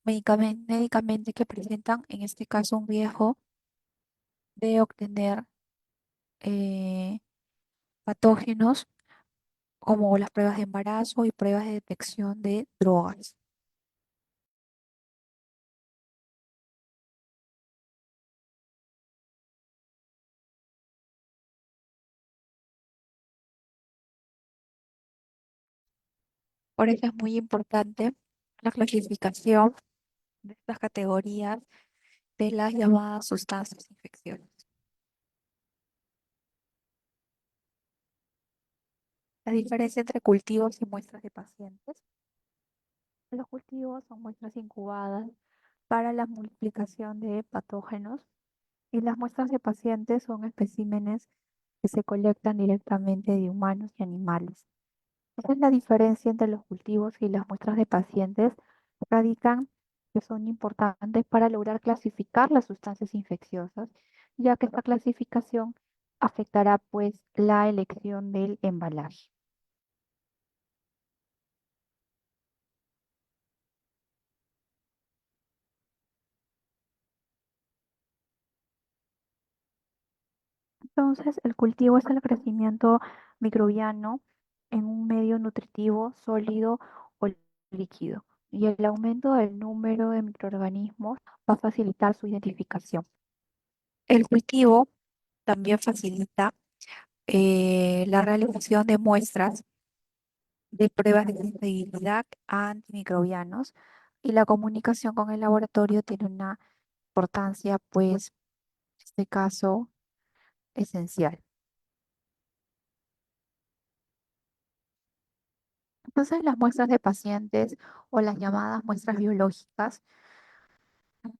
médicamente que presentan, en este caso, un riesgo de obtener eh, patógenos como las pruebas de embarazo y pruebas de detección de drogas. Por eso es muy importante la clasificación de estas categorías de las llamadas sustancias infecciosas. La diferencia entre cultivos y muestras de pacientes. Los cultivos son muestras incubadas para la multiplicación de patógenos y las muestras de pacientes son especímenes que se colectan directamente de humanos y animales. Esa es la diferencia entre los cultivos y las muestras de pacientes. Radican que son importantes para lograr clasificar las sustancias infecciosas, ya que esta clasificación afectará pues la elección del embalaje. Entonces, el cultivo es el crecimiento microbiano en un medio nutritivo sólido o líquido, y el aumento del número de microorganismos va a facilitar su identificación. El cultivo también facilita la realización de muestras de pruebas de sensibilidad a antimicrobianos, y la comunicación con el laboratorio tiene una importancia, pues, en este caso, esencial. Entonces, las muestras de pacientes o las llamadas muestras biológicas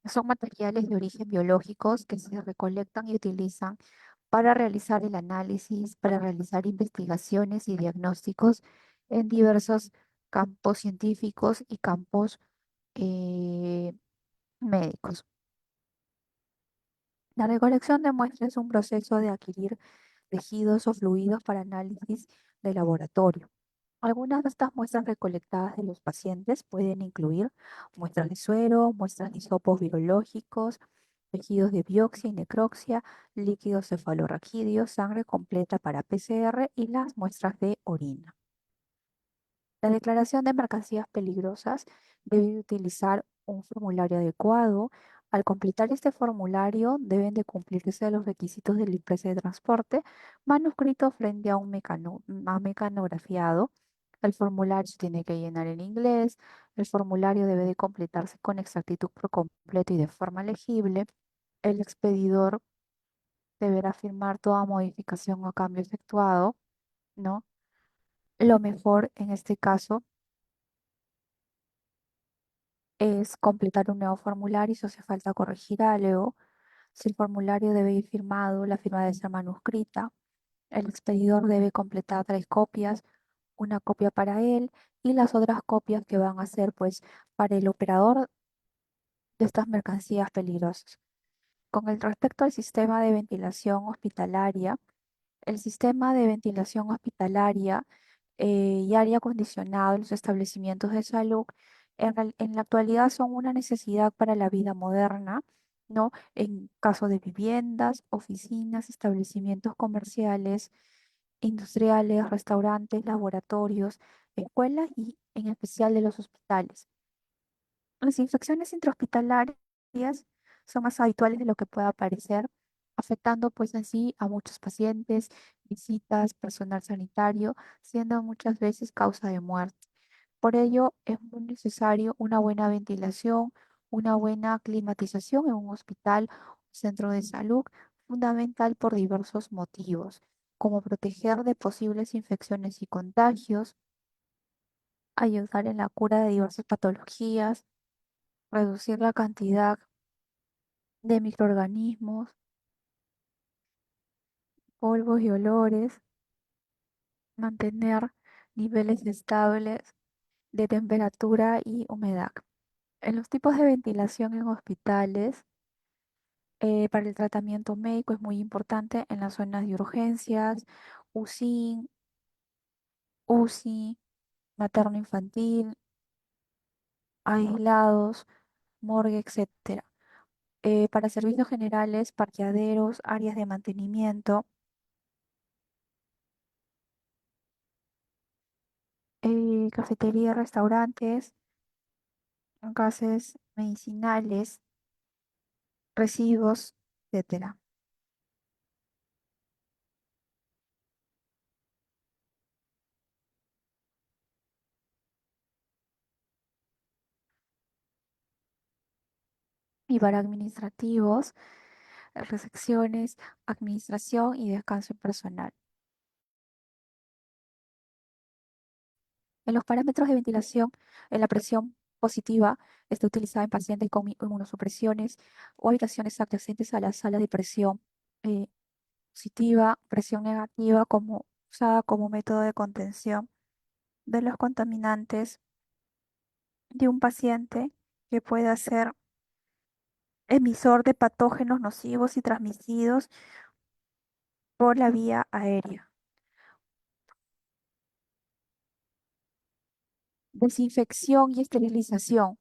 son materiales de origen biológicos que se recolectan y utilizan para realizar el análisis, para realizar investigaciones y diagnósticos en diversos campos científicos y campos eh, médicos. La recolección de muestras es un proceso de adquirir tejidos o fluidos para análisis de laboratorio. Algunas de estas muestras recolectadas de los pacientes pueden incluir muestras de suero, muestras de hisopos virológicos, tejidos de biopsia y necropsia, líquidos cefalorraquídeos, sangre completa para PCR y las muestras de orina. La declaración de mercancías peligrosas debe utilizar un formulario adecuado. Al completar este formulario deben de cumplirse los requisitos de la empresa de transporte, manuscrito frente a un mecanografiado. El formulario se tiene que llenar en inglés. El formulario debe de completarse con exactitud por completo y de forma legible. El expedidor deberá firmar toda modificación o cambio efectuado, ¿no? Lo mejor en este caso es completar un nuevo formulario si hace falta corregir algo. Si el formulario debe ir firmado, la firma debe ser manuscrita. El expedidor debe completar 3 copias, una copia para él y las otras copias que van a ser pues para el operador de estas mercancías peligrosas. Con el respecto al sistema de ventilación hospitalaria, el sistema de ventilación hospitalaria y aire acondicionado en los establecimientos de salud en la actualidad son una necesidad para la vida moderna, ¿no? En caso de viviendas, oficinas, establecimientos comerciales industriales, restaurantes, laboratorios, escuelas y en especial de los hospitales. Las infecciones intrahospitalarias son más habituales de lo que pueda parecer, afectando pues en sí a muchos pacientes, visitas, personal sanitario, siendo muchas veces causa de muerte. Por ello, es muy necesario una buena ventilación, una buena climatización en un hospital o centro de salud, fundamental por diversos motivos, como proteger de posibles infecciones y contagios, ayudar en la cura de diversas patologías, reducir la cantidad de microorganismos, polvos y olores, mantener niveles estables de temperatura y humedad. En los tipos de ventilación en hospitales, para el tratamiento médico es muy importante en las zonas de urgencias, UCI, UCI, materno-infantil, aislados, morgue, etcétera. Para servicios generales, parqueaderos, áreas de mantenimiento, cafetería, restaurantes, gases medicinales, residuos, etcétera. Y para administrativos, recepciones, administración y descanso personal. En los parámetros de ventilación, la presión positiva está utilizada en pacientes con inmunosupresiones o habitaciones adyacentes a la sala de presión eh, positiva, presión negativa como usada como método de contención de los contaminantes de un paciente que pueda ser emisor de patógenos nocivos y transmitidos por la vía aérea. Desinfección y esterilización.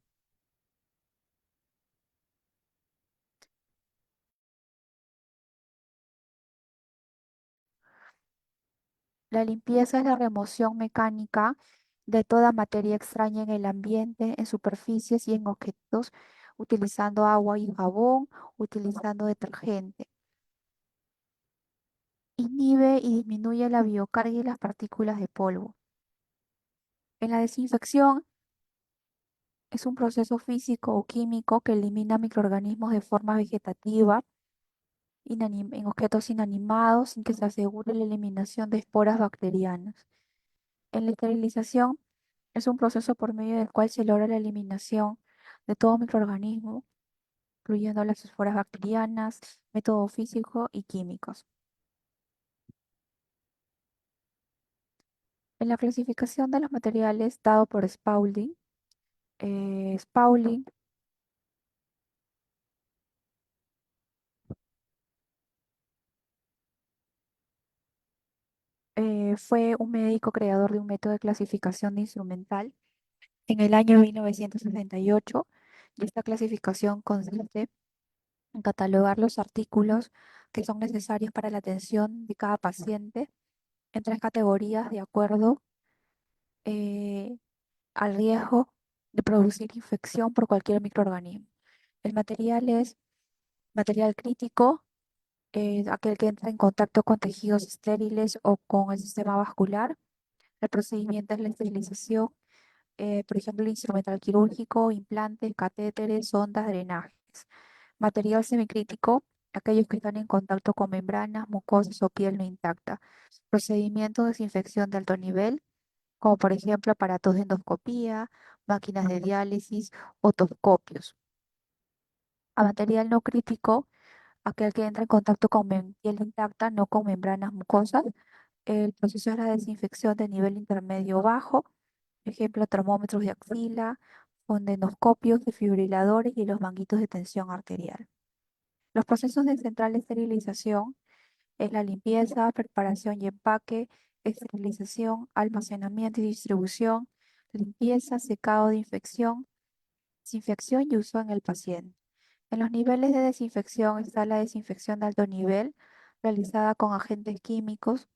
La limpieza es la remoción mecánica de toda materia extraña en el ambiente, en superficies y en objetos, utilizando agua y jabón, utilizando detergente. Inhibe y disminuye la biocarga y las partículas de polvo. En la desinfección es un proceso físico o químico que elimina microorganismos de forma vegetativa en objetos inanimados sin que se asegure la eliminación de esporas bacterianas. En la esterilización es un proceso por medio del cual se logra la eliminación de todo microorganismo, incluyendo las esporas bacterianas, métodos físicos y químicos. En la clasificación de los materiales dado por Spaulding, Spaulding fue un médico creador de un método de clasificación de instrumental en el año 1968 y esta clasificación consiste en catalogar los artículos que son necesarios para la atención de cada paciente en tres categorías de acuerdo eh, al riesgo de producir infección por cualquier microorganismo. El material es material crítico, aquel que entra en contacto con tejidos estériles o con el sistema vascular. El procedimiento es la esterilización, por ejemplo, el instrumental quirúrgico, implantes, catéteres, sondas, drenajes. Material semicrítico, aquellos que están en contacto con membranas, mucosas o piel no intacta. Procedimiento de desinfección de alto nivel, como por ejemplo aparatos de endoscopía, máquinas de diálisis, otoscopios. A material no crítico, aquel que entra en contacto con piel intacta, no con membranas mucosas. El proceso es la desinfección de nivel intermedio bajo, ejemplo, termómetros de axila, fondenoscopios, desfibriladores y los manguitos de tensión arterial. Los procesos de central esterilización es la limpieza, preparación y empaque, esterilización, almacenamiento y distribución, limpieza, secado de infección, desinfección y uso en el paciente. En los niveles de desinfección está la desinfección de alto nivel, realizada con agentes químicos,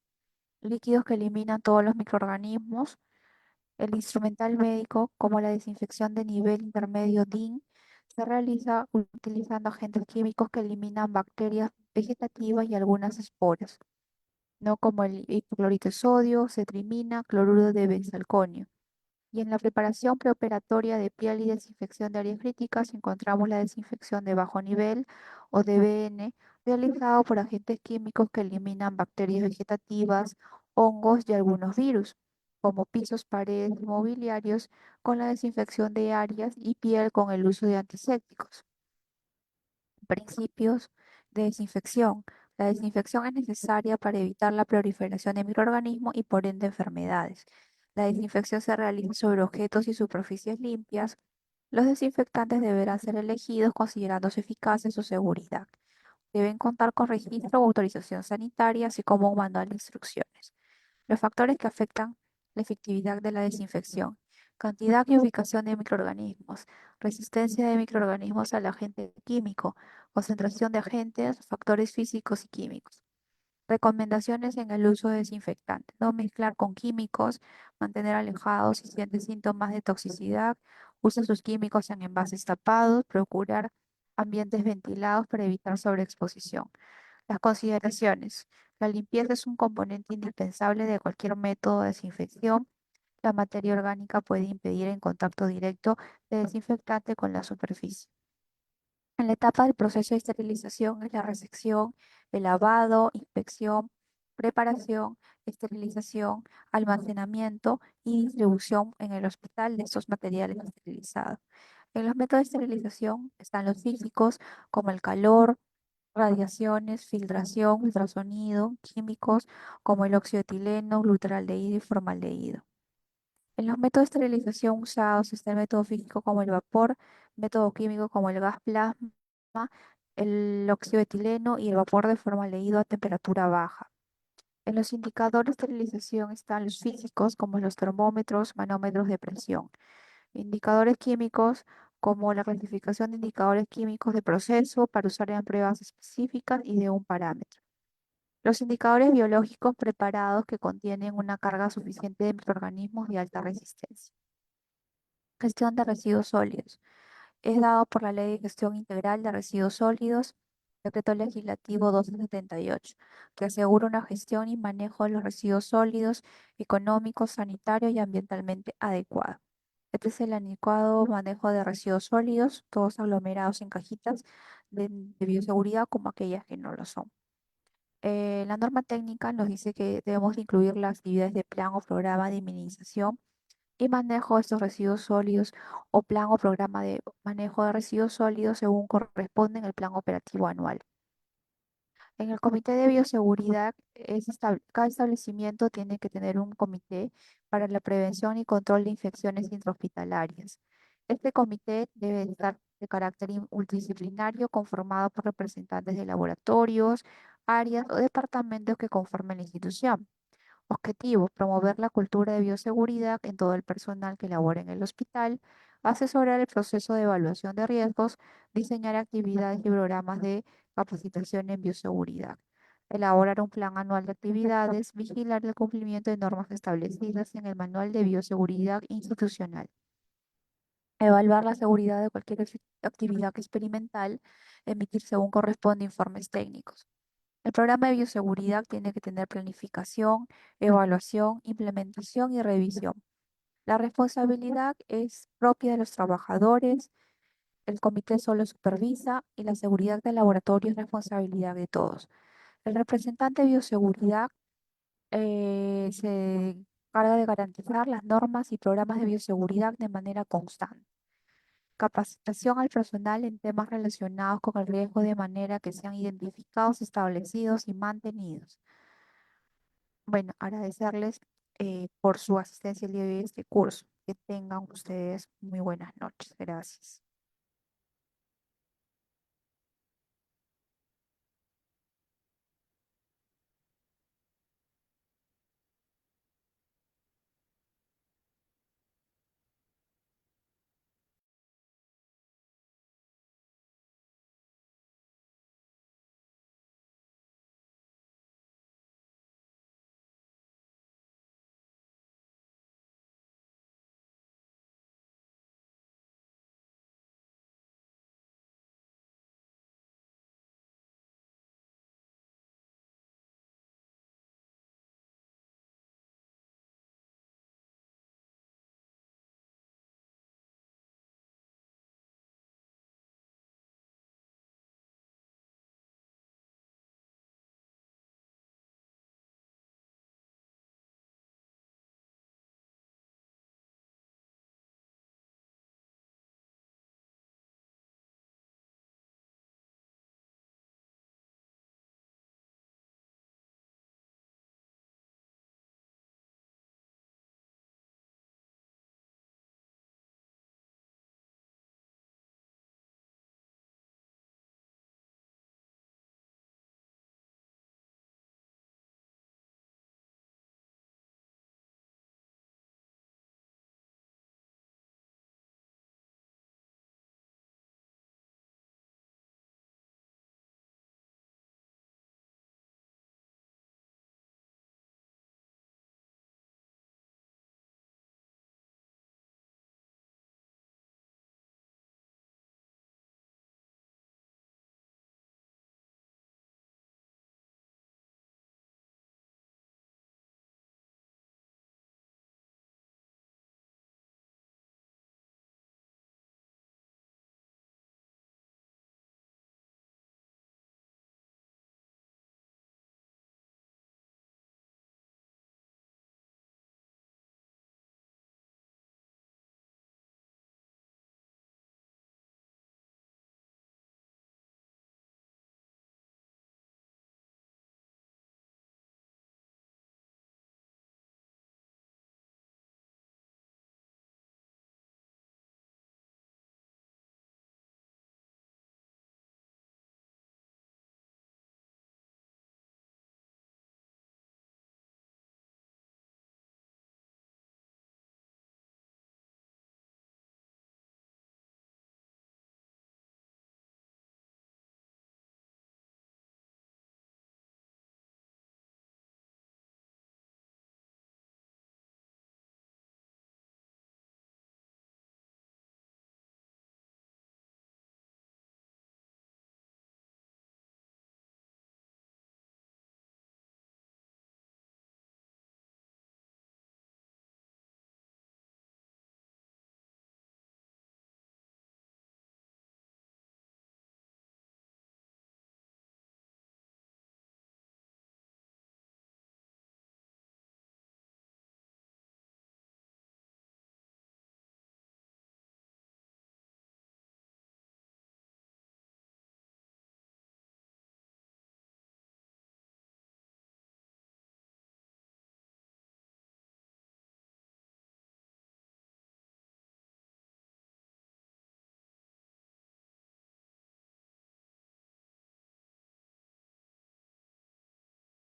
líquidos que eliminan todos los microorganismos. El instrumental médico, como la desinfección de nivel intermedio DIN, se realiza utilizando agentes químicos que eliminan bacterias vegetativas y algunas esporas, no como el hipoclorito de sodio, cetrimina, cloruro de benzalconio. Y en la preparación preoperatoria de piel y desinfección de áreas críticas encontramos la desinfección de bajo nivel o DBN, realizado por agentes químicos que eliminan bacterias vegetativas, hongos y algunos virus, como pisos, paredes y mobiliarios, con la desinfección de áreas y piel con el uso de antisépticos. Principios de desinfección. La desinfección es necesaria para evitar la proliferación de microorganismos y por ende enfermedades. La desinfección se realiza sobre objetos y superficies limpias. Los desinfectantes deberán ser elegidos considerando su eficacia y su seguridad. Deben contar con registro o autorización sanitaria, así como un manual de instrucciones. Los factores que afectan la efectividad de la desinfección. Cantidad y ubicación de microorganismos. Resistencia de microorganismos al agente químico. Concentración de agentes, factores físicos y químicos. Recomendaciones en el uso de desinfectantes. No mezclar con químicos, mantener alejados si siente síntomas de toxicidad. Usa sus químicos en envases tapados. Procurar ambientes ventilados para evitar sobreexposición. Las consideraciones. La limpieza es un componente indispensable de cualquier método de desinfección. La materia orgánica puede impedir el contacto directo de desinfectante con la superficie. En la etapa del proceso de esterilización es la resección, el lavado, inspección, preparación, esterilización, almacenamiento y distribución en el hospital de estos materiales esterilizados. En los métodos de esterilización están los físicos, como el calor, radiaciones, filtración, ultrasonido, químicos como el óxido de etileno, glutaraldehído y formaldehído. En los métodos de esterilización usados está el método físico como el vapor, método químico como el gas plasma, el óxido de etileno y el vapor de formaldehído a temperatura baja. En los indicadores de esterilización están los físicos como los termómetros, manómetros de presión. Indicadores químicos como la clasificación de indicadores químicos de proceso para usar en pruebas específicas y de un parámetro. Los indicadores biológicos preparados que contienen una carga suficiente de microorganismos de alta resistencia. Gestión de residuos sólidos. Es dado por la Ley de Gestión Integral de Residuos Sólidos, Decreto Legislativo 278, que asegura una gestión y manejo de los residuos sólidos económicos, sanitarios y ambientalmente adecuado. Este es el adecuado manejo de residuos sólidos, todos aglomerados en cajitas de bioseguridad como aquellas que no lo son. La norma técnica nos dice que debemos incluir las actividades de plan o programa de minimización y manejo de estos residuos sólidos o plan o programa de manejo de residuos sólidos según corresponde en el plan operativo anual. En el comité de bioseguridad, cada establecimiento tiene que tener un comité para la prevención y control de infecciones intrahospitalarias. Este comité debe estar de carácter multidisciplinario, conformado por representantes de laboratorios, áreas o departamentos que conformen la institución. Objetivo: promover la cultura de bioseguridad en todo el personal que labora en el hospital, asesorar el proceso de evaluación de riesgos, diseñar actividades y programas de capacitación en bioseguridad, elaborar un plan anual de actividades, vigilar el cumplimiento de normas establecidas en el Manual de Bioseguridad Institucional, evaluar la seguridad de cualquier actividad experimental, emitir según corresponde informes técnicos. El programa de bioseguridad tiene que tener planificación, evaluación, implementación y revisión. La responsabilidad es propia de los trabajadores, el comité solo supervisa y la seguridad del laboratorio es responsabilidad de todos. El representante de bioseguridad se encarga de garantizar las normas y programas de bioseguridad de manera constante. Capacitación al personal en temas relacionados con el riesgo de manera que sean identificados, establecidos y mantenidos. Bueno, agradecerles por su asistencia el día de hoy a este curso. Que tengan ustedes muy buenas noches. Gracias.